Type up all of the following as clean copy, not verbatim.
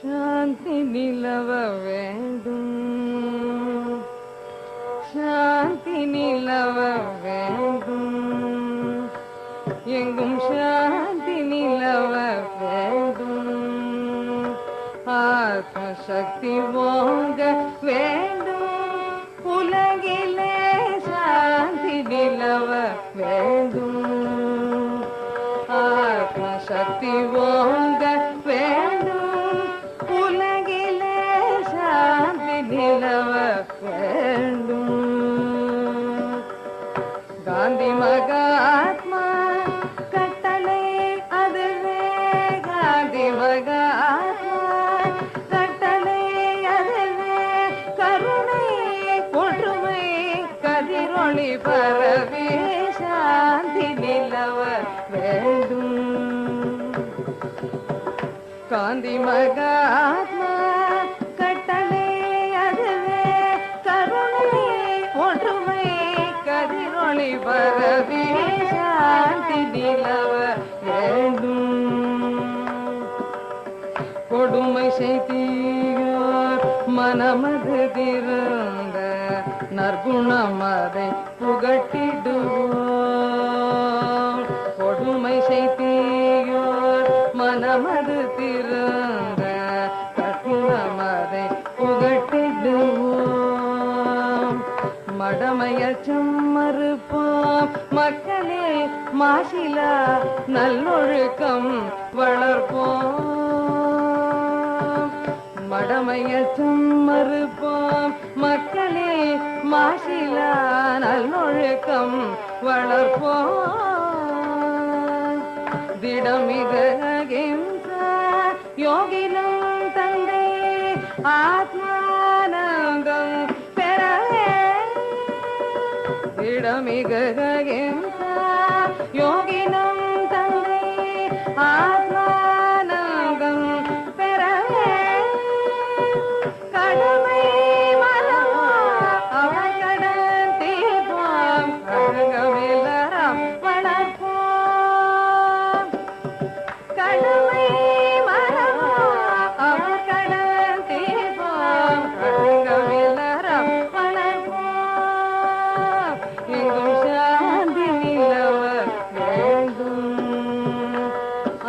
சாந்தி நிலவ வேண்டும், சாந்தி நிலவ வேண்டும், எங்கும் சாந்தி நிலவ வேண்டும், ஆத்ம சக்தி ஓங்க வேண்டும், உலகிலே சாந்தி நிலவ வேண்டும், ஆத்ம சக்தி ஓங்க வேண்டும், உலகிலே சாந்தி நிலவ வேண்டும். காந்தி மகாத்மா கட்டளை அதுவே, காந்தி மகாத்மா கட்டளை அதுவே, கருணை ஒற்றுமை கதிரொளி பரவி சாந்தி நிலவ வேண்டும். காந்தி மகாத்மா கட்டளை அதுவே, கருணை ஒற்றுமை கதிரொளி பரவி சாந்தி நிலவ வேண்டும். கொடுமை செய்தீர் மனமது திறந்த நற்குணம் அதை புகட்டிடுவோம். கொடுமை செய்தீர் மனமது திறந்த நற்குணம் அதை புகட்டிடுவோம். மடமையச்சம் மறுப்போம் மக்களே, மாசிலா நல்லொழுக்கம் வளர்ப்போம். மடமையச்சம் மறுப்போம் மக்களே, மாசிலா நல்லொழுக்கம் வளர்ப்போம். திடமிக அகிம்சா யோகினம் தந்தை ஆத்மானந்தம் பெறவே. திடமிக அகிம்சா யோகினம் தந்தை ஆத்மானந்தம் பெறவே. கடமை மனமோ அவன் கடன் தீர்ப்போம், அழகமில்லறம் வளர்ப்போம். கடமை மனமோ அவன் கடன் தீர்ப்போம், அழகமில்லறம் வளர்ப்போம். எங்கும் சாந்தி நிலவ வேண்டும்,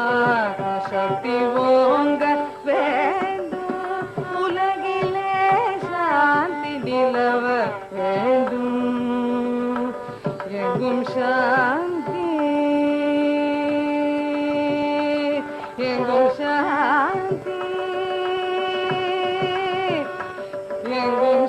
ஆத்ம சக்தி ஓங்க வேண்டும், உலகிலே சாந்தி நிலவ வேண்டும். எங்கும் சாந்தி, எங்கும் சாந்தி, எங்கும்